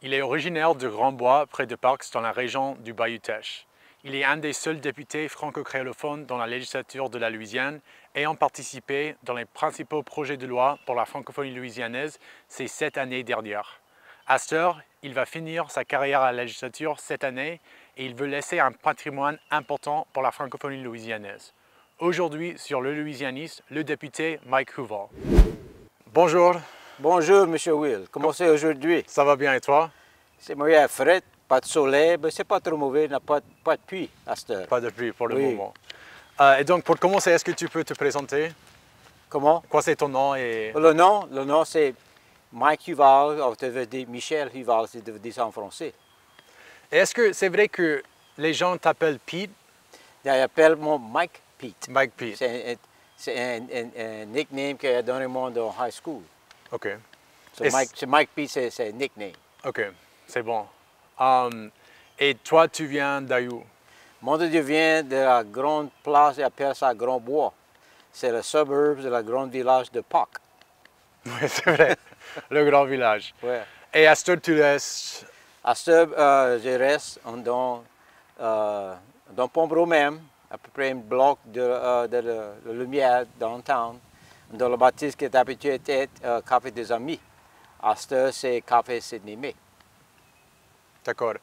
Il est originaire de Grand-Bois, près de Parkes, dans la région du Bayou Teche. Il est un des seuls députés franco-créolophones dans la législature de la Louisiane, ayant participé dans les principaux projets de loi pour la francophonie louisianaise ces 7 années dernières. À cette heure, il va finir sa carrière à la législature cette année et il veut laisser un patrimoine important pour la francophonie louisianaise. Aujourd'hui, sur Le Louisianiste, le député Mike Huval. Bonjour. Bonjour, M. Will. Comment c'est aujourd'hui? Ça va bien et toi? C'est moyen frais, pas de soleil, mais c'est pas trop mauvais, il n'y a pas de pluie à cette heure. Pas de pluie pour le Oui. moment. Et donc, pour commencer, est-ce que tu peux te présenter? Comment? Quoi c'est ton nom et... Le nom c'est Mike Huval, ou tu veux dire Michel Huval, si tu veux dire ça en français. Et est-ce que c'est vrai que les gens t'appellent Pete? Ils appellent mon Mike Pete. Mike Pete. C'est un nickname qu'il a donné moi dans high school. OK. So Et Mike Pete, c'est un nickname. OK, c'est bon. Et toi, tu viens d'Aïou? Moi, je viens de la grande place, ils appellent ça Grand Bois. C'est le suburb de la grande village de Pâques. Oui, c'est vrai. Le grand village. Ouais. Et à ce tu restes... À ce je reste dans Pombro même, à peu près un bloc de lumière downtown, dans le bâtisse qui est habitué à être Café des Amis. À ce c'est Café Sydney May. D'accord.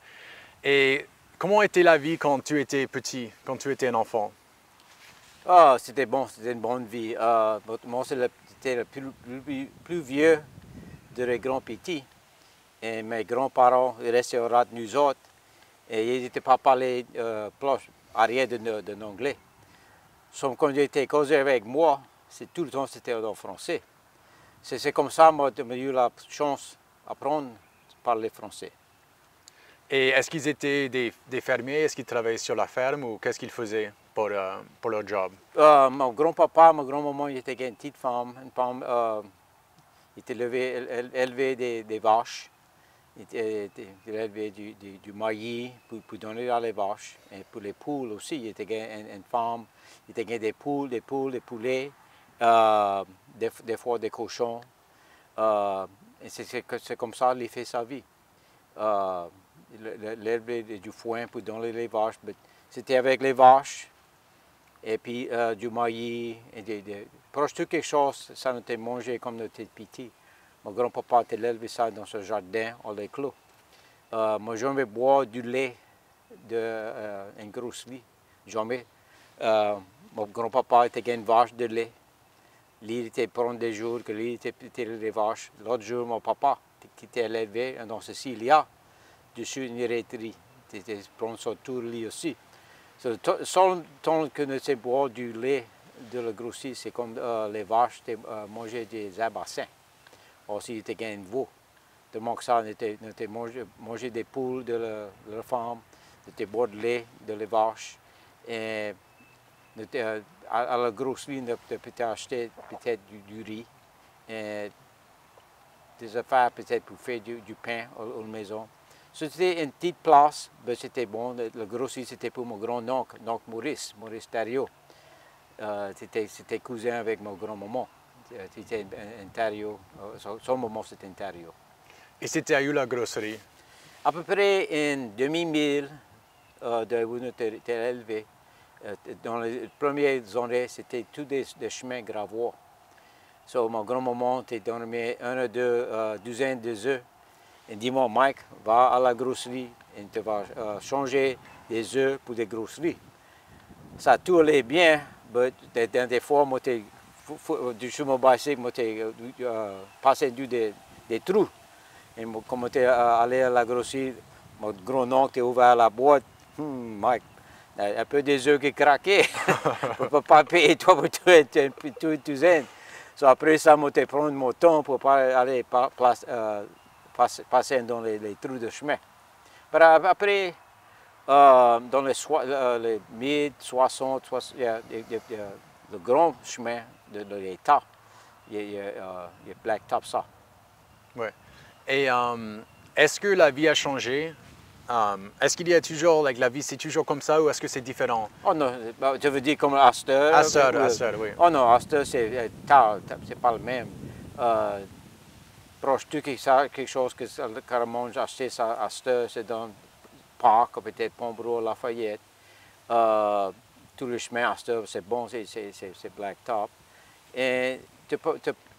Et comment était la vie quand tu étais petit, quand tu étais un enfant? Ah, c'était bon, c'était une bonne vie. Moi, c'était le plus vieux de les grands petits. Et mes grands-parents restaient au ras de nous autres. Et ils n'étaient pas parlé rien de l'anglais. Sauf quand j'étais causé avec moi, tout le temps c'était en français. C'est comme ça que j'ai eu la chance d'apprendre à parler français. Et est-ce qu'ils étaient des fermiers? Est-ce qu'ils travaillaient sur la ferme ou qu'est-ce qu'ils faisaient pour leur job? Mon grand-papa, ma grand-maman, ils étaient une petite femme. Ils étaient élevés des vaches. Ils élevaient du maïs pour donner à les vaches. Et pour les poules aussi, ils étaient une femme. Ils étaient des poules, des poulets, des fois des cochons. Et c'est comme ça qu'il fait sa vie. L'élever du foin pour donner les vaches. C'était avec les vaches. Et puis du maïs. Proche de quelque chose, ça nous était mangé comme nous étions petits. Mon grand-papa était élevé ça dans ce jardin, au lait clos. Moi, jamais boire du lait d'une grosse vie. Jamais. Mon grand-papa était une vache de lait. Lui, était prendre des jours que lui était les vaches. L'autre jour, mon papa, qui était élevé dans Sicilia, dessus une laiterie. Il était prendre son tour lui aussi. Seul temps que nous avons boire du lait de la grossir, c'est comme les vaches mangeaient des herbes à sein. Aussi, il était un veau. De manque ça, nous avons mangé des poules de la femme, nous avons boire de lait de les vaches. Et à la grosserie, nous avons acheté peut-être du riz, et des affaires peut-être pour faire du pain à la maison. C'était une petite place, mais c'était bon. Le grosserie, c'était pour mon grand-oncle, donc Maurice Thériault. C'était cousin avec mon grand-maman. C'était un Thériault. Son maman, c'était un Thériault. Et c'était où la grosserie? À peu près en 2000, de où nous étions élevés. Dans les premières années, c'était tous des chemins gravois. Mon grand-maman était donné un ou deux douzaines d'œufs. Et dis-moi, Mike, va à la grosserie et tu vas changer des œufs pour des grosseries. Ça tout allait bien, mais des fois, moi, sur mon bicycle, moi, passé des trous. Et quand tu es allé à la grosserie, mon grand-oncle a ouvert la boîte. Mike, un peu des œufs qui craquaient. Je ne peux pas payer toi pour toute douzaine. Après ça, moi, je prends mon temps pour pas aller passer dans les trous de chemin. Après, dans les mid-60, le grand chemin de l'État, il y a blacktop ça. Oui. Et est-ce que la vie a changé? Est-ce qu'il y a toujours, la vie c'est toujours comme ça ou est-ce que c'est différent? Oh non, je veux dire comme Astor. Astor, oui. Oh non, Astor c'est pas le même. proche de quelque chose que le monde a acheté à Astor, c'est dans le parc, peut-être Pombro, Lafayette. Tout le chemin à Astor, c'est bon, c'est blacktop. Et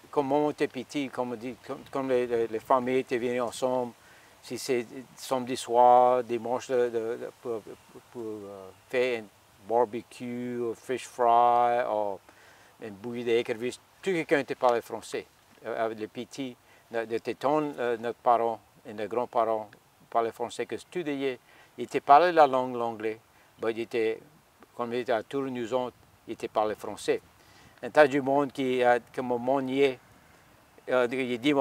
comme on était petit, comme on dit, comme les familles étaient venues ensemble, si c'est samedi soir, dimanche pour faire un barbecue, fish fry, ou une bouillie d'écrevisse, tout quelqu'un était parlé français. Avec les petits, de tétons, notre parents et nos grands-parents parlaient français, que tout ils étaient parlé la langue l'anglais, mais ils étaient, comme ils étaient à Tours, nous autres, ils étaient parlé français. Un tas du monde qui, comme mon niais, il dit,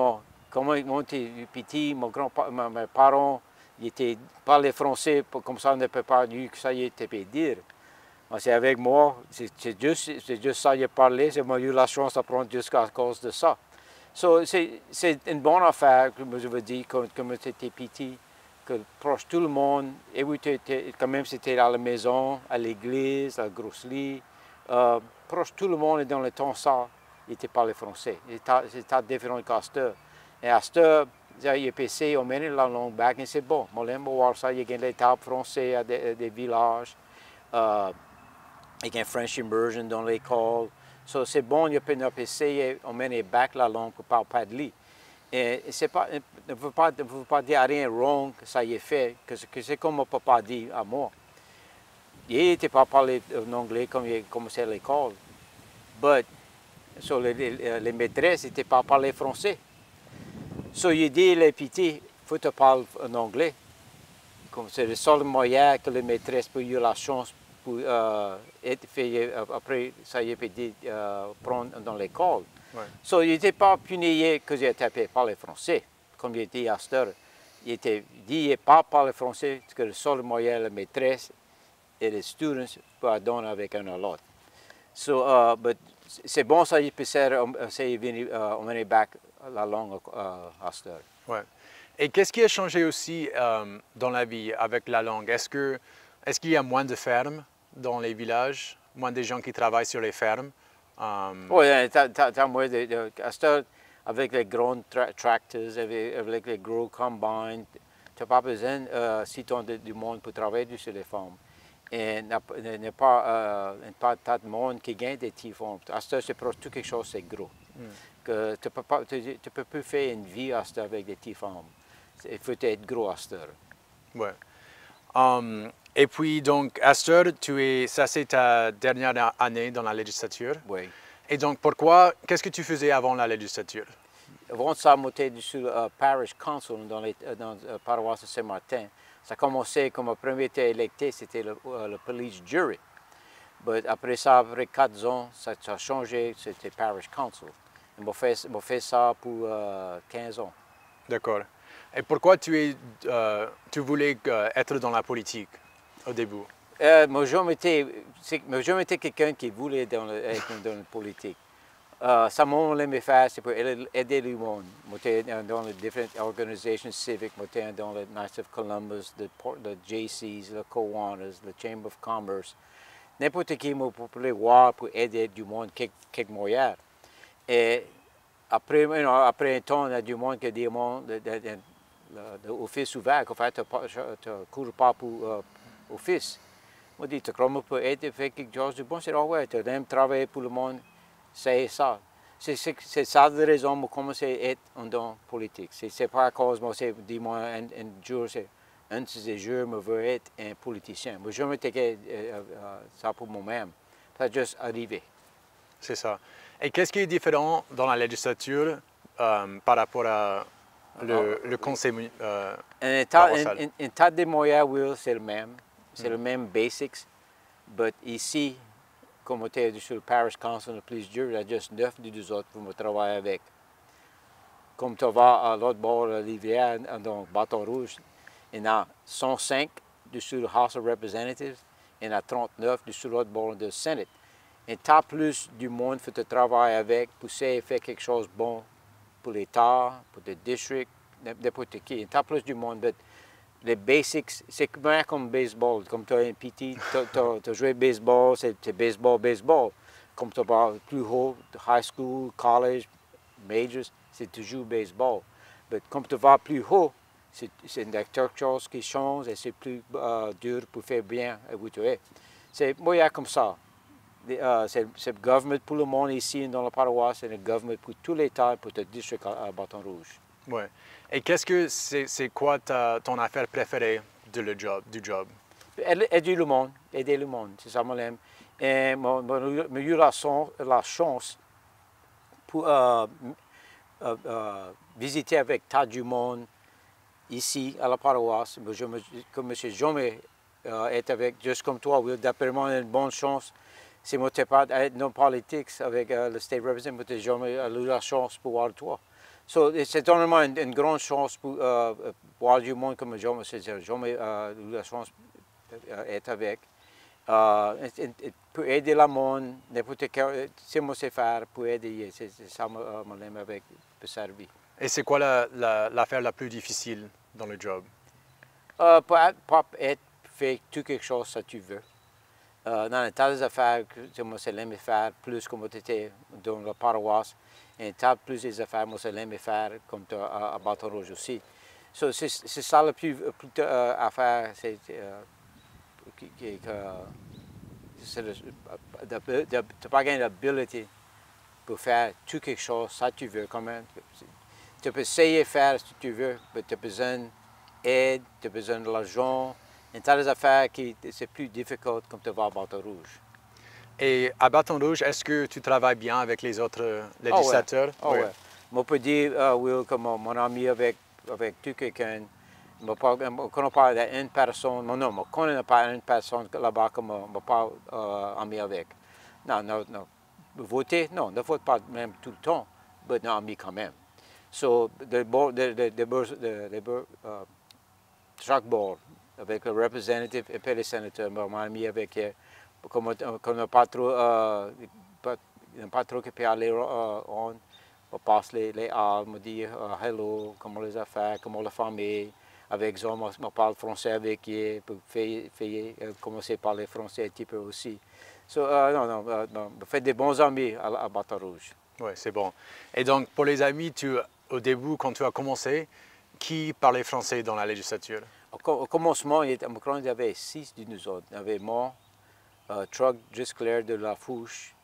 comment moi j'étais petit, mes parents, ils étaient parlé français, comme ça on ne peut pas dire que ça y était peut dire. C'est avec moi, c'est juste ça qu'il parlait, j'ai eu la chance d'apprendre jusqu'à cause de ça. So, c'est une bonne affaire, comme je veux dire, comme j'étais petit, que proche tout le monde, et oui, quand même c'était à la maison, à l'église, à la grosserie, proche tout le monde, et dans le temps ça, il était parlé français. C'était différent qu'Astor. Et Astor, il est passé, on mène la langue back, et c'est bon. Moi, j'aime voir ça, il y a des tables français à des villages. Il y a un French immersion dans l'école. So, c'est bon, il peut essayer, on mène back la langue pour ne pas de lui. Et c'est pas, ne veut pas dire rien wrong que ça y est fait, que c'est comme mon papa dit à moi. Il n'était pas parlé en anglais comme il a commencé à l'école. Mais so, les maîtresses n'étaient pas parlé français. So, il dit les petits, il faut te parler en anglais. C'est le seul moyen que les maîtresses peuvent avoir la chance pour être fait, après ça y est dit, prendre dans l'école. Ouais. So, il n'était pas puni que j'étais parler français, comme il dit à Astor. Il était dit qu'il pas parler français, que le seul moyen la maîtresse et les students peuvent donner avec un à l'autre. So, c'est bon ça, il peut emmener back la langue à Astor. Ouais. Et qu'est-ce qui a changé aussi dans la vie avec la langue? Est-ce qu'il y a moins de fermes dans les villages, moins de gens qui travaillent sur les fermes? Oui, avec les grands tracteurs, avec les gros combines, tu n'as pas besoin si tu as du monde pour travailler sur les fermes. Et il n'y a pas tant de monde qui gagne des petits fermes. C'est pour tout quelque chose, c'est gros. Que tu ne peux plus faire une vie avec des petits fermes. Il faut être gros à Astor. Ouais. Et puis donc, Astor, ça c'est ta dernière année dans la législature. Oui. Et donc, qu'est-ce que tu faisais avant la législature? Avant ça, j'étais sur le parish council dans la paroisse de Saint-Martin. Ça a commencé comme le premier été électé, c'était le police jury. Mais après ça, après 4 ans, ça a changé, c'était parish council. On fait ça pour 15 ans. D'accord. Et pourquoi tu voulais être dans la politique au début? Moi, je m'étais quelqu'un qui voulait être dans la politique. Ça m'a aimé faire, c'est pour aider le monde. J'étais dans les différentes organisations civiques, j'étais dans le Knights of Columbus, le JC's, le Kiwanis, le Chamber of Commerce. N'importe qui m'a pouvait voir pour aider du monde quelques moyens. Et après un temps, il y a du monde qui dit l'office ouvert, en fait, tu ne cours pas pour office. Je dis, tu crois que tu peux aider faire quelque chose de bon? C'est ouais, tu aimes travailler pour le monde, c'est ça. C'est ça la raison pour commencer à être dans la politique. Ce n'est pas à cause, moi, dis-moi, un jour, un de ces jours, je veux être un politicien. Moi, je me dis ça pour moi-même. Ça juste arrivé. C'est ça. Et qu'est-ce qui est différent dans la législature par rapport à le conseil paroissial? Un tas de moyens, oui, c'est le même. C'est le même basics. Mais ici, comme on était sur le parish council, le plus dur, il y a juste 9 des autres pour me travailler avec. Comme tu vas à l'autre bord de l'hiver, dans le Bâton Rouge, il y a 105 sur le House of Representatives, et il y a 39 sur l'autre bord de Senate. Et tu as plus du monde pour te travailler avec, pour essayer de faire quelque chose de bon pour l'État, pour le district, n'importe qui. Tu as plus du monde. Mais les basics, c'est comme baseball. Comme tu as un PT, tu as joué baseball, c'est baseball. Comme tu vas plus haut, high school, college, majors, c'est toujours baseball. Mais comme tu vas plus haut, c'est quelque chose qui change et c'est plus dur pour faire bien où tu es. C'est moyen comme ça. C'est le gouvernement pour le monde ici dans la paroisse, c'est le gouvernement pour tout l'État, pour le district à Bâton Rouge. Ouais. Et qu'est-ce que c'est quoi ton affaire préférée du job? Aider le monde, c'est ça que j'aime. Et j'ai eu la chance pour visiter avec tas du monde ici à la paroisse. Comme je jamais été avec, juste comme toi, d'après moi, une bonne chance. Si je n'étais pas dans la politique avec le State Representative, je n'ai jamais eu la chance pour voir toi. So, c'est vraiment une grande chance pour voir du monde comme je n'ai jamais eu la chance d'être avec. Pour aider le monde, n'importe quel, si je sais faire, pour aider, c'est ça que je l'aime avec, pour servir. Et c'est quoi l'affaire la plus difficile dans le job? Pour être fait tout quelque chose que tu veux. Dans les tas d'affaires que je l'aime faire, plus comme tu étais dans la paroisse, et tas plus des affaires que je l'aime faire comme à Bâton Rouge aussi. So, c'est ça la plus affaire, c'est de pas gagner l'habilité pour faire tout quelque chose, ça tu veux quand même. Tu peux essayer de faire ce que tu veux, mais tu as besoin d'aide, tu as besoin de l'argent. Et tu as des affaires qui c'est plus difficile comme tu vas à Bâton Rouge. Et à Bâton Rouge, est-ce que tu travailles bien avec les autres législateurs? Oh, ouais. Moi, je peux dire, oui, comme mon ami avec tout quelqu'un, je ne connais pas une personne, non, je ne connais pas une personne là-bas que je ne suis pas ami avec. Non. Voter, non, ne vote pas même tout le temps, mais non, ami quand même. So, chaque bord, avec le représentatif et puis les sénateurs, mon ami avec eux, comme on n'a pas trop qui peut aller on passe les halles, me dire hello, comment les affaires, comment la famille, avec eux, on parle français avec eux, pour commencer à parler français un petit peu aussi. So, non, fait des bons amis à Bâton Rouge. Oui, c'est bon. Et donc, pour les amis, au début, quand tu as commencé, qui parlait français dans la législature? Au commencement, il y avait 6 de nous autres. Il y avait moi, Trug Driscoll de La Fouche,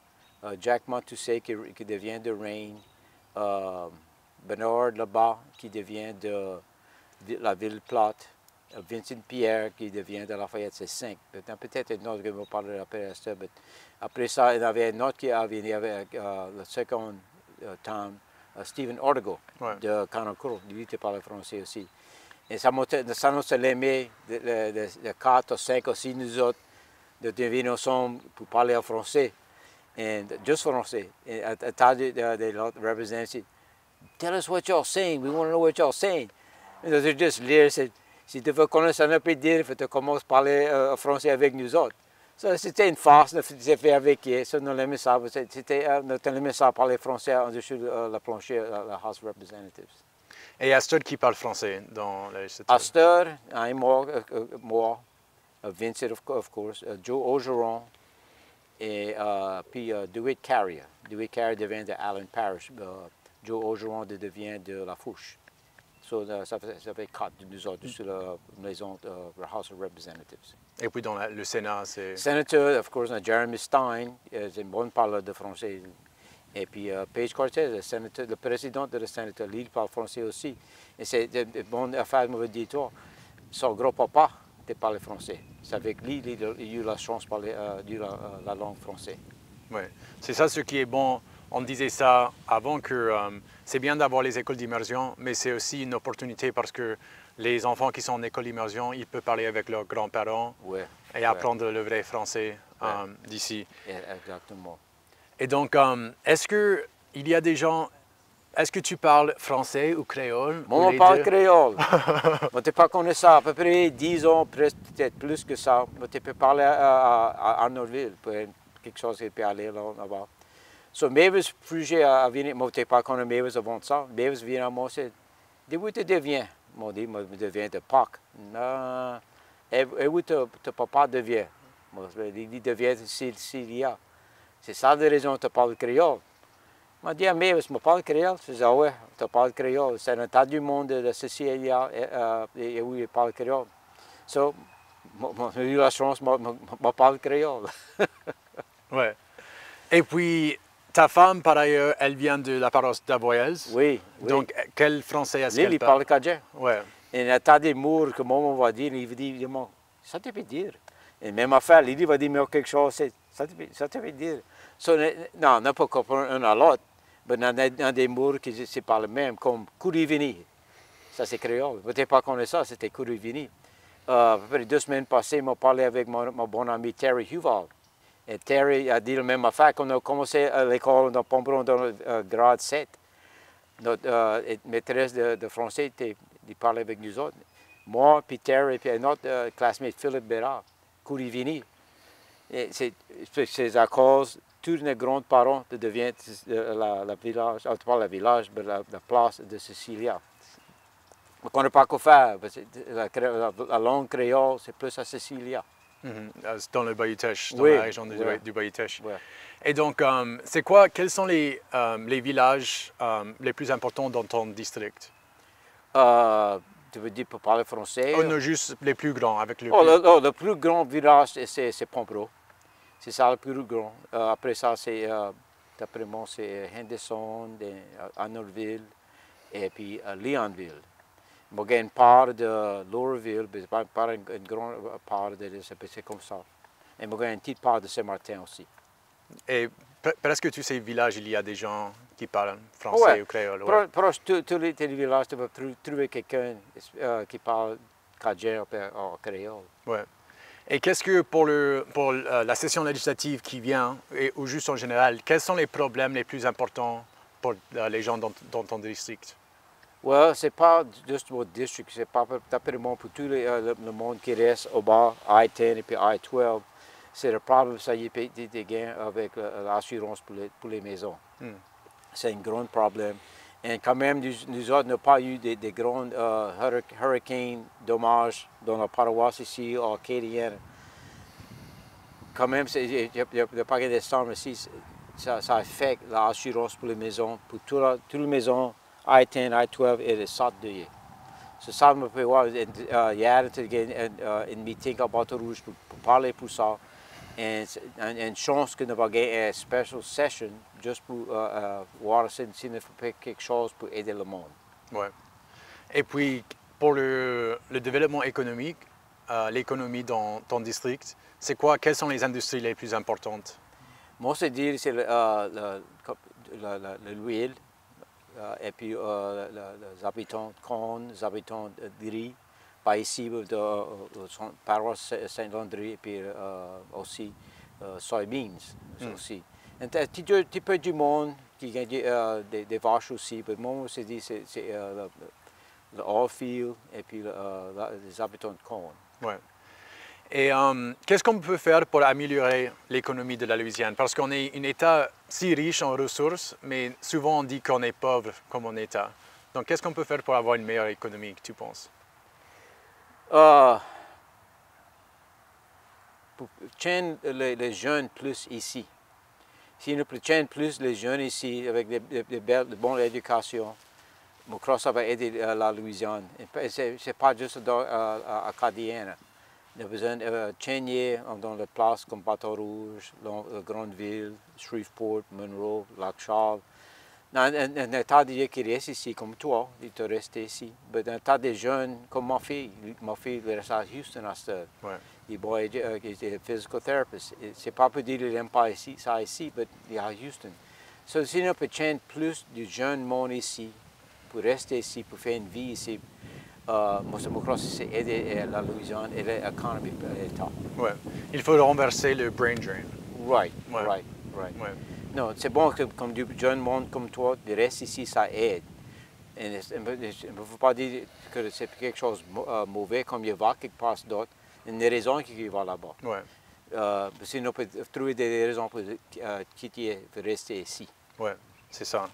Jack Montousset qui devient de Reine, Bernard Lebas qui devient de la Ville-Plate, Vincent Pierre qui devient de Lafayette, c'est 5. Peut-être une autre que je vais parler après ça. Après ça, il y avait une autre qui avait avec le second temps, Stephen Ortego de Canacourt, lui qui parlait français aussi. Et ça nous a aimé de 4 ou 5 ou 6 nous autres de devenir ensemble pour parler en français, et juste français. Et à tas de représentants, tell us what you're saying, we want to know what you're saying. Et donc, juste lire, si tu veux connaître un peu dire, tu commences à parler français avec nous autres. So, c'était une farce, nous faisons fait avec eux, so, nous aimons ça, nous aimons ça parler français en dessous de la plancher, la House of Representatives. Et Astor qui parle français dans la législature? Astor, moi, Vincent, of course, Joe Orgeron, et puis DeWitt Carrier. DeWitt Carrier devient de Allen Parish. Joe Orgeron devient de La Fouche. So, ça fait 4 de nous autres sur la maison de la House of Representatives. Et puis dans le Sénat, c'est... Senator, of course, Jeremy Stein, c'est un bon parleur de français. Et puis Paige Cortez, le président de la Sénat, lui, il parle français aussi. Et c'est une bonne affaire, je me dis, toi, son grand-papa parle français. C'est avec lui qu'il a eu la chance de parler la langue française. Oui, c'est ça ce qui est bon. On disait ça avant que c'est bien d'avoir les écoles d'immersion, mais c'est aussi une opportunité parce que les enfants qui sont en école d'immersion, ils peuvent parler avec leurs grands-parents et apprendre le vrai français d'ici. Exactement. Et donc, est-ce qu'il y a des gens... Est-ce que tu parles français ou créole? Moi, je parle créole. Je ne pas connais ça à peu près 10 ans, peut-être plus que ça. Je peux parler à Arnoldville, quelque chose qui peut aller là-bas. So, Mavis, projet à venir, je ne pas connais Mavis avant ça. Mavis vient à moi, c'est d'où tu deviens? Moi, je dis, je deviens de Pâques. Non, et où ton papa devient? Il devient de Syria. C'est ça la raison que tu parles créole. Il m'a dit, ah, mais je parle créole. Je dis, ah ouais, tu parles créole. C'est un tas du monde de Sicile et où il parle créole. So, j'ai eu la chance, je parle créole. Ouais. Et puis, ta femme, par ailleurs, elle vient de la paroisse d'Avoyelles. Oui, oui. Donc, quel français est-ce Lui, qu'elle il parle? parle cadien. Ouais. Et il y a un tas de mots que maman va dire, il va dire, ça te veut dire. Et même affaire, il va dire quelque chose, ça te veut dire. So, non, on n'a pas compris un à l'autre, mais il y a des mots qui se parlent même, comme Courivini. Ça, c'est créole. Vous n'avez pas connu ça, c'était Courivini. À peu près 2 semaines passées, il m'a parlé avec mon bon ami Terry Huval. Et Terry a dit la même affaire qu'on a commencé à l'école dans Pombron dans le grade 7. Notre maîtresse de français, il parlait avec nous autres. Moi, puis Terry, et puis un autre classmate, Philippe Bérard, Courivini. C'est à cause de tous les grands-parents deviennent la village, pas la village, mais la place de Sicilia. On n'a pas qu'à faire, parce que la langue créole, c'est plus à Sicilia. Dans le Bayou Teche, dans Oui, la région du Bayou Teche. Oui. Et donc, quels sont les villages les plus importants dans ton district? Tu veux dire pour parler français? Oh, non, juste les plus grands, avec le le plus grand village, c'est Pombro. C'est ça le plus grand. Après ça, d'après moi, c'est Henderson, Arnoldville et puis Leonville. Il y a une part de Laurelville, mais pas une grande part c'est comme ça. Et il y a une petite part de Saint-Martin aussi. Et presque tous ces villages, il y a des gens qui parlent français ou créole. Ouais. Proche tous les villages, tu peux trouver quelqu'un qui parle cadien ou créole. Ouais. Et qu'est-ce que pour la session législative qui vient, ou juste en général, quels sont les problèmes les plus importants pour les gens dans ton district? Ouais, c'est pas juste mon district, c'est pas d'après moi pour tout le monde qui reste au bas, I-10 et puis I-12. C'est le problème, ça y est, des gains avec l'assurance pour les maisons. C'est un grand problème. Et quand même, nous autres n'avons pas eu des grands hurricanes, dommages dans la paroisse ici, acadienne. Quand même, il n'y a pas de storm ici, ça affecte l'assurance pour les maisons, pour toutes les maisons. I-10, I-12 et les sortes de yeux. C'est ça, je peux voir, hier, une meeting à Bateau-Rouge pour parler pour ça. Et une chance que nous avons une special session juste pour voir si nous fait quelque chose pour aider le monde. Ouais. Et puis, pour le développement économique, l'économie dans ton district, c'est quoi? Quelles sont les industries les plus importantes? Moi, c'est dire c'est l'huile. Et puis les habitants de corn, les habitants de riz, par ici de paroisse Saint-Landry et puis aussi soybeans aussi. Un petit peu du monde qui gagne des vaches aussi, mais moi c'est dit c'est le oil field et puis les habitants de corn. Ouais. Et qu'est-ce qu'on peut faire pour améliorer l'économie de la Louisiane? Parce qu'on est un État si riche en ressources, mais souvent on dit qu'on est pauvre comme un État. Donc qu'est-ce qu'on peut faire pour avoir une meilleure économie, tu penses? Pour tenir les jeunes plus ici. Si nous tenons plus les jeunes ici avec de bonnes éducations, je crois que ça va aider la Louisiane. Ce n'est pas juste acadienne. On a besoin de tenir dans les places comme Bateau-Rouge, Grandeville, Shreveport, Monroe, Lac-Charles. Un tas de gens qui restent ici comme toi, ils te restent ici. Mais un tas de jeunes comme ma fille reste à Houston à cette heure. Ouais. Il est physical therapist. C'est pas pour dire qu'il n'aime pas ici, ça ici, mais il est à Houston. So, si on peut tenir plus de jeunes monde ici, pour rester ici, pour faire une vie ici, moi, je crois que c'est aider la Louisiane et l'économie de l'État. Ouais. Il faut renverser le brain drain. Right, Ouais. right. Ouais. Non, c'est bon que comme du jeune monde comme toi, de rester ici, ça aide. Et il ne faut pas dire que c'est quelque chose de mauvais, comme il va quelque part d'autre. Il y a une raison qu'il va là-bas. Ouais. Sinon, on peut trouver des raisons pour quitter, pour rester ici. Ouais, c'est ça.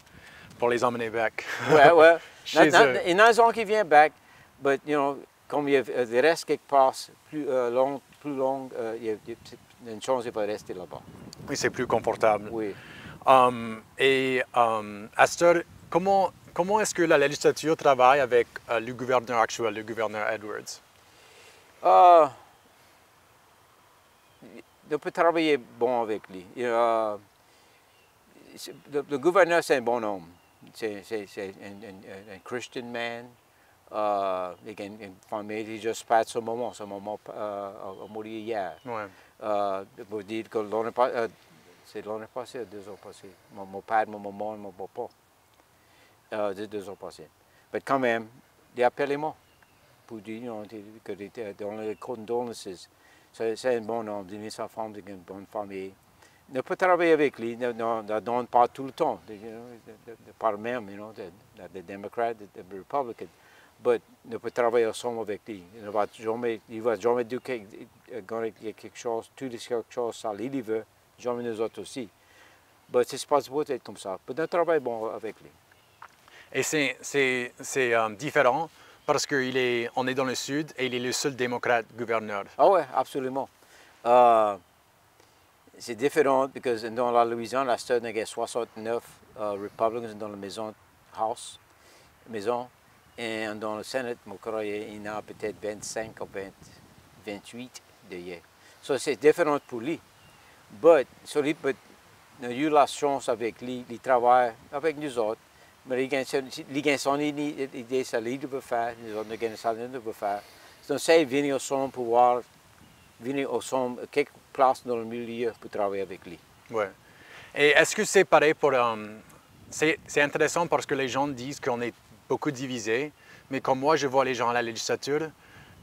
Pour les emmener back. Ouais. Chez eux. Il y a des gens qui viennent back, mais comme il reste quelque part plus long, il y a une chance qu'il va rester là-bas. Oui, c'est plus confortable. Oui. À cette heure, comment est-ce que la législature travaille avec le gouverneur actuel, le gouverneur Edwards? On peut travailler bon avec lui. Le gouverneur, c'est un bon homme. C'est un Christian man. Il a une famille, il juste passe ce moment a mouru hier. Ouais. Pour dire que c'est l'année passée, 2 ans passés. Mon père, mon maman et mon papa. 2 ans passés. Mais quand même, il a appelé moi pour dire qu'il était dans les condolences. C'est un bon homme, il a sa femme, il a une bonne famille. On peut travailler avec lui, ne donne pas tout le temps, par même, les démocrates, les républicains. Mais on peut travailler ensemble avec lui. Il ne va jamais dire quelque chose, tout quelque chose, ça lui veut, jamais nous autres aussi. Mais c'est pas supposé être comme ça. Mais on travaille bon avec lui. Et c'est différent parce qu'on est dans le sud et il est le seul démocrate gouverneur. Ah ouais, absolument. C'est différent parce que dans la Louisiane, la state, il y a 69 Republicans dans la maison, et dans le Sénat, je crois qu'il y en a peut-être 25 ou 28 d'ailleurs. So, c'est différent pour lui. Mais on a eu la chance avec lui, il travaille avec nous autres. Mais il a son idée, ça lui veut faire, nous autres, nous avons ça nous veut faire. Donc, c'est venir ensemble pour voir, venir ensemble, quelque place dans le milieu pour travailler avec lui. Ouais. Et est-ce que c'est pareil pour... c'est intéressant parce que les gens disent qu'on est beaucoup divisés, mais comme moi, je vois les gens à la législature,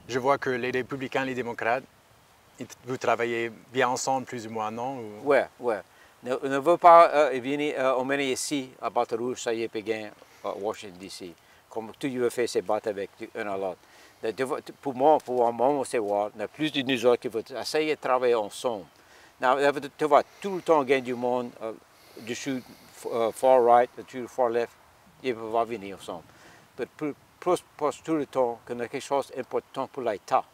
je vois que les républicains et les démocrates, vous travaillez bien ensemble, plus ou moins, non? Oui, oui. On ne veut pas venir emmener ici à Baton Rouge, ça y est, Pékin, à Washington, D.C. Comme tout le monde fait, c'est battre avec un à l'autre. Pour moi, c'est voir, il y a plus de nous autres qui veulent essayer de travailler ensemble. Tu vois, tout le temps, il y a du monde, du sud, far right, du far left, ils vont venir ensemble. Mais pour tout le temps, qu'il y a quelque chose d'important pour l'État,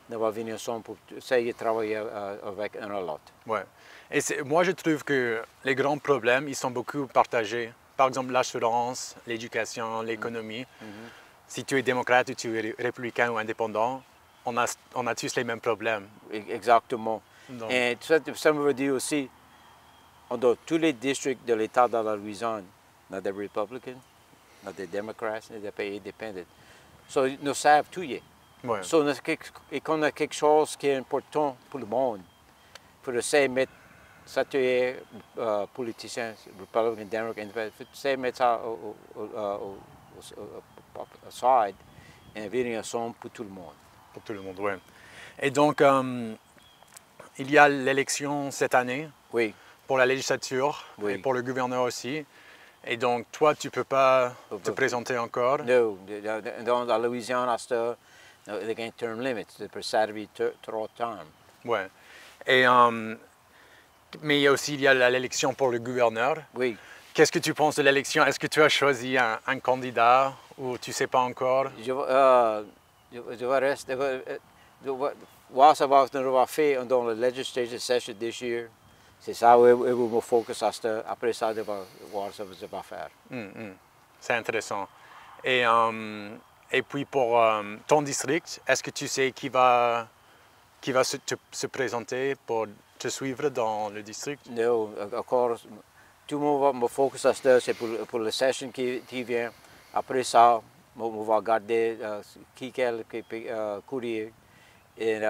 on va venir ensemble pour essayer de travailler avec un à l'autre. Ouais. Et moi, je trouve que les grands problèmes, ils sont beaucoup partagés. Par exemple, l'assurance, l'éducation, l'économie. Si tu es démocrate ou tu es républicain ou indépendant, on a tous les mêmes problèmes. Exactement. Donc, Et ça veut dire aussi, dans tous les districts de l'État de la Louisiane, il y a des républicains, il y a des démocrates, il y a des pays indépendants. So, nous savons tout. ouais. So, et qu'on a quelque chose qui est important pour le monde, pour essayer de mettre ça, tu es politicien, républicain, démocrate, essayer de mettre ça aside et venir ensemble pour tout le monde. Pour tout le monde, oui. Et donc, il y a l'élection cette année Oui. pour la législature Oui. et pour le gouverneur aussi. Et donc, toi, tu ne peux pas te présenter encore? Non. Dans la Louisiane, il y a un term limit. Tu peux servir 3 termes. Oui. Et, mais il y a l'élection pour le gouverneur. Oui. Qu'est-ce que tu penses de l'élection? Est-ce que tu as choisi un candidat ou tu ne sais pas encore? Je vais rester. Voir ça va faire dans la legislative session this year. C'est ça où je me focus à ça. Après ça, je vais voir ce que je vais faire. C'est intéressant. Et puis pour ton district, est-ce que tu sais qui va se présenter pour te suivre dans le district? Non, encore, tout le monde va me focus à ça, c'est pour la session qui vient. Après ça, on va regarder qui courir. Et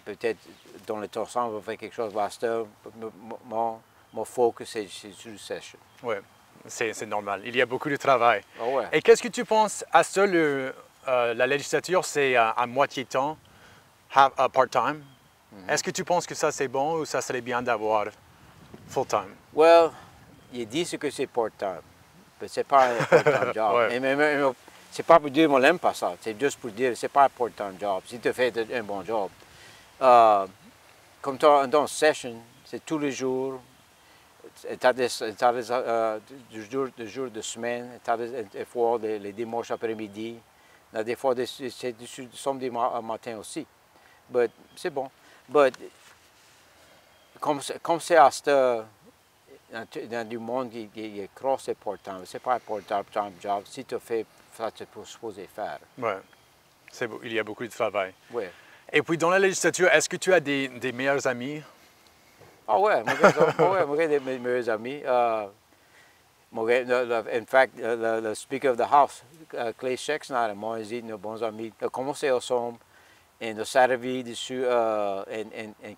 peut-être dans le temps, on va faire quelque chose à ça. Mon focus, c'est sur la session. Oui, c'est normal. Il y a beaucoup de travail. Oh, ouais. Et qu'est-ce que tu penses à ça, la législature, c'est à moitié temps, part-time? Est-ce que tu penses que ça, c'est bon ou ça serait bien d'avoir full-time? Well, il dit que c'est part-time, mais ce n'est pas un part-time job. Ouais. Mais c'est pas pour dire que je n'aime pas ça, c'est juste pour dire que ce n'est pas un part-time job. Si tu fais un bon job. Comme dans session, c'est tous les jours. Tu as des jours de semaine, tu as des fois les dimanches après-midi, des fois c'est du samedi matin aussi. C'est bon. Mais comme c'est à cette dans du monde qui est trop important. Ce n'est pas important pour ton job. Si tu fais ça, tu es supposé faire. Ouais, il y a beaucoup de travail. Oui. Et puis dans la législature, est-ce que tu as des meilleurs amis? Ah ouais, moi j'ai des meilleurs amis. In fact, le Speaker of the House, Clay Shexner, moi aussi, nos bons amis, nous commencé ensemble et nous servi dessus en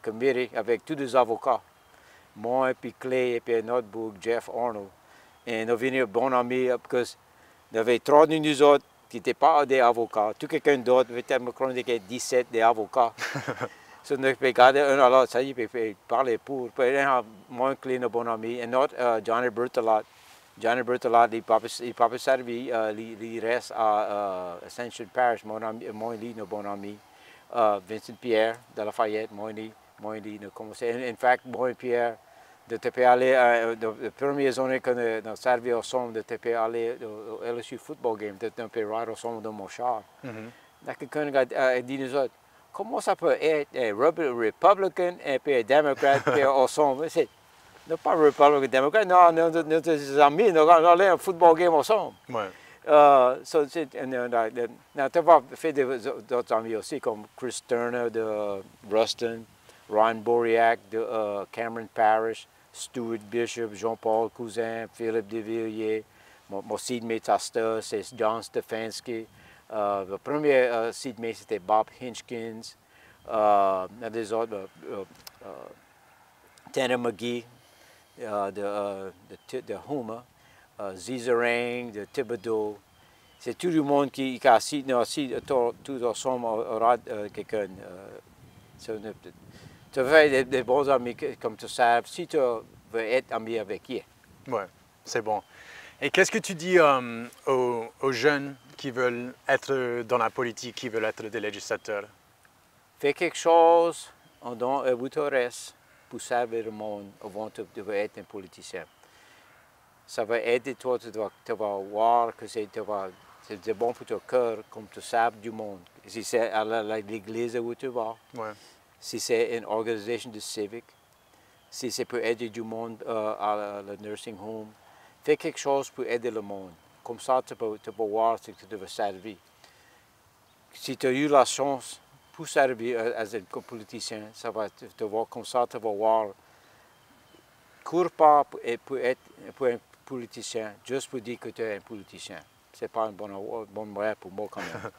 comité avec tous les avocats. Moi et puis Clay et puis un autre book, Jeff Arnold. Et nous venons bons amis parce que nous avions trois de nous autres qui n'étaient pas des avocats. Tout quelqu'un d'autre, peut-être qu'il y a 17 des avocats. So, nous regardons un à l'autre, ça y est, on peut parler pour. Moi et Clay, nos bons amis. Et un autre, Johnny Berthelot. Johnny Berthelot, il n'a pas servi, il reste à Ascension Parish, moi et lui, nos bons amis. Vincent Pierre de Lafayette, moi et lui, nous commençons. En fait, moi et Pierre, de te peux aller, la première journée qu'on a servi ensemble, de te peux aller au LSU football game, de te peux ride ensemble dans mon char. Là, quelqu'un a dit nous autres, comment ça peut être un Republican et puis un démocrate puis ensemble? Non, pas Republican, démocrate, non, nos amis, nous allons à un football game ensemble. Ouais. Tu vas faire d'autres amis aussi, comme Chris Turner de Ruston, Ron Boriak de Cameron Parish, Stuart Bishop, Jean-Paul Cousin, Philippe Devilliers. Mon seedmate à Star, c'est John Stefanski. Le premier seedmate, c'était Bob Hinchkins. Des autres, Tanner McGee de Houma, Zizarang de Thibodeau. C'est tout le monde qui a assis, tous ensemble aura quelqu'un. Tu veux des bons amis, comme tu sais, si tu veux être ami avec eux. Ouais, c'est bon. Et qu'est-ce que tu dis aux jeunes qui veulent être dans la politique, qui veulent être des législateurs? Fais quelque chose en don et reste pour servir le monde avant de être un politicien. Ça va aider toi, tu vas voir que c'est bon pour ton cœur, comme tu sais du monde. Si c'est à l'église où tu vas, ouais. Si c'est une organisation de civique, si c'est pour aider du monde à le nursing home, fais quelque chose pour aider le monde. Comme ça, tu peux voir ce que tu veux servir. Si tu as eu la chance pour servir as un politicien, ça va te voir comme ça, tu vas voir. Cours pas pour être un politicien, juste pour dire que tu es un politicien. Ce n'est pas un bon moyen pour moi quand même.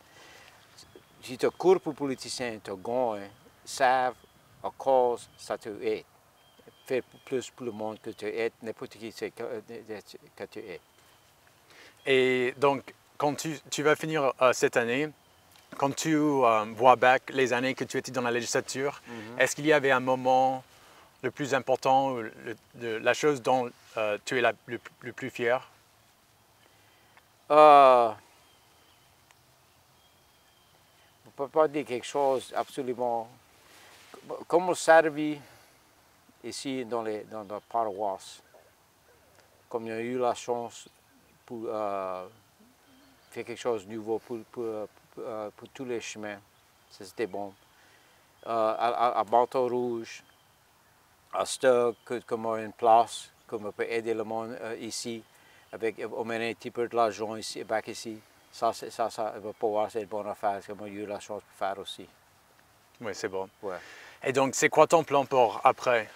Si tu cours pour politicien, tu gagnes, savent à cause ça tu es. Fais plus pour le monde que tu es, n'importe qui que tu es. Et donc, quand tu vas finir cette année, quand tu vois back les années que tu étais dans la législature, est-ce qu'il y avait un moment le plus important, la chose dont tu es le plus fier? Je ne peux pas dire quelque chose absolument. Comme on servi ici dans la paroisse, comme il a eu la chance pour faire quelque chose de nouveau pour tous les chemins, c'était bon. À Bateau Rouge, à Stock, comme on a une place, comme on peut aider le monde ici, avec on met un petit peu de l'argent ici, ici. Ça va pouvoir être une bonne affaire, comme on a eu la chance de faire aussi. Oui, c'est bon. Ouais. Et donc, c'est quoi ton plan pour après?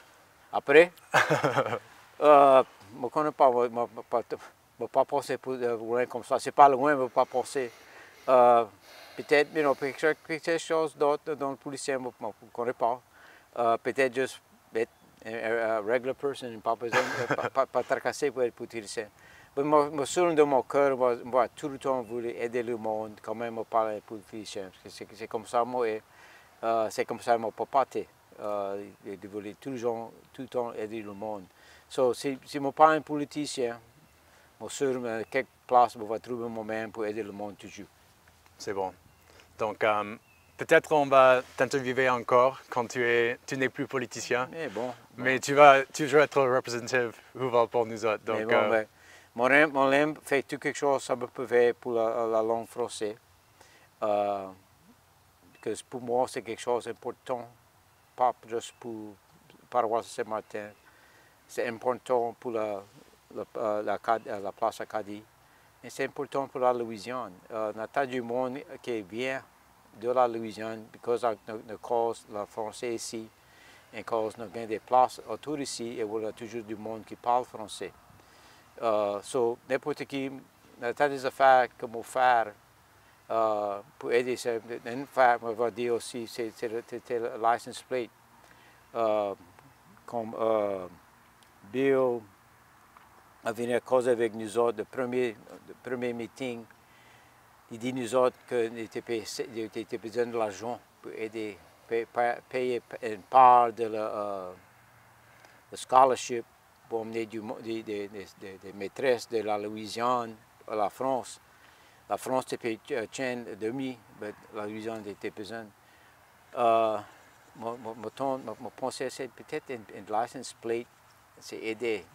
Après? Je ne connais pas, je ne vais pas passer pour loin comme ça. C'est pas loin, je ne vais pas passer. Peut-être, quelque chose d'autre dans le policier, je ne connais pas. Peut-être juste être un regular person, pas besoin, pas tracasser pour être policier. Mais sur de mon cœur, moi, tout le temps voulu aider le monde, quand même, parler politicien. C'est comme ça, moi, c'est comme ça, mon papa était. Je voulais tout le temps aider le monde. So, si je ne suis pas un politicien, je suis sûr quelque place je vais trouver moi-même pour aider le monde toujours. C'est bon. Donc, peut-être on va t'interviewer encore quand tu n'es plus politicien. Mais bon. Mais tu vas toujours être représentatif pour nous autres. Donc, mon aime fait tout quelque chose ça peut faire pour la langue française. Parce que pour moi, c'est quelque chose d'important. Pas juste pour paroisse Saint-Martin. c'est important pour la place Acadie. Et c'est important pour la Louisiane. Il y a du monde qui vient de la Louisiane parce que cause le français ici et cause nous avons des places autour ici et il y a toujours du monde qui parle français. So, n'importe qui, il y a des affaires que nous faire pour aider. Une affaire, on va dire aussi, c'est le license plate. Comme Bill a venu à cause avec nous autres, le premier meeting, il dit nous autres qu'il était besoin de l'argent pour aider, payer une part de la scholarship pour emmener des maîtresses de la Louisiane à la France. La France te paye demi, mais la Louisiane était besoin. Je pensais que c'est peut-être une license plate, c'est aider.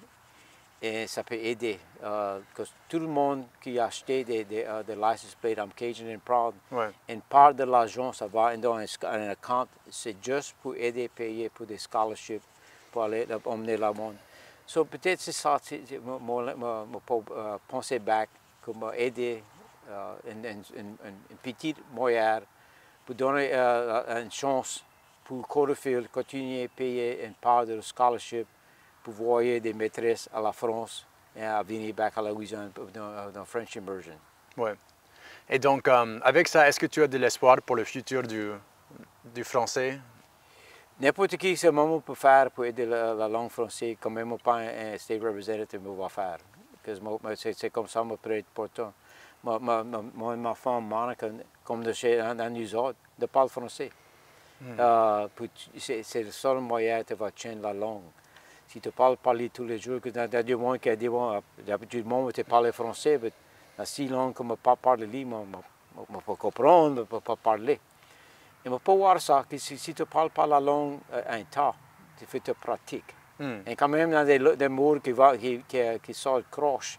Et ça peut aider. Parce que tout le monde qui a acheté des license plates, I'm Cajun and proud, une part de l'argent, ça va dans un compte, c'est juste pour aider, payer pour des scholarships, pour aller emmener le monde. So peut-être c'est ça, je penser back, comme aider une petite moyenne pour donner une chance pour Coderfield continuer à payer une part de scholarship pour voyer des maîtresses à la France et à venir back à la Louisiane dans French Immersion. Ouais. Et donc, avec ça, est-ce que tu as de l'espoir pour le futur du français? N'importe qui, ce moment peut faire pour aider la langue française, quand même pas un state representative va faire. C'est comme ça, c'est très important. Ma femme, Monica, comme dans nous autres, de parler français. C'est le seul moyen de changer la langue. Si tu parles tous les jours, il y a du monde qui dit, d'habitude, tu parles français, mais si langue que je ne peux pas parler, je ne peux pas comprendre, je ne peux pas parler. Et on peut voir ça, que si tu ne parles pas la langue un temps, tu fais te pratique. Et quand même, il y a des mots qui sortent croche,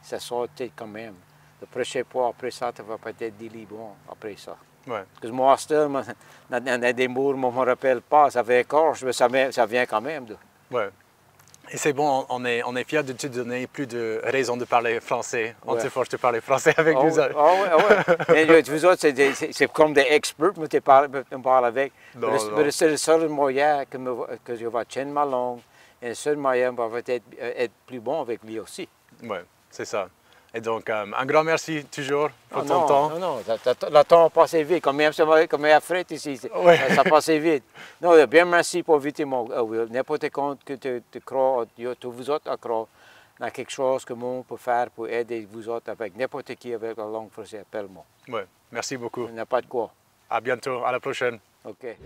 ça sort quand même. Le prochain fois, après ça, tu vas peut-être dire bon après ça. Ouais. Parce que moi, il y a des mots, je ne me rappelle pas, ça fait croche, mais ça vient quand même. Ouais. Et c'est bon, on est fiers de te donner plus de raisons de parler français. On te force de parler français avec nous. Oui. Vous autres, c'est comme des experts, mais tu parles avec. Mais c'est le seul moyen que je vais changer ma langue. Et le seul moyen va peut-être être plus bon avec lui aussi. Oui, c'est ça. Et donc, un grand merci toujours pour ton temps. Non, le temps a passé vite. Comme il y a frais ici, ça passe vite. Non, bien merci pour inviter moi. N'importe quand que tu crois, vous autres à croire, dans quelque chose que moi peut faire pour aider vous autres avec n'importe qui avec la langue française, appelle-moi. Oui, merci beaucoup. Il n'y a pas de quoi. À bientôt, à la prochaine. OK.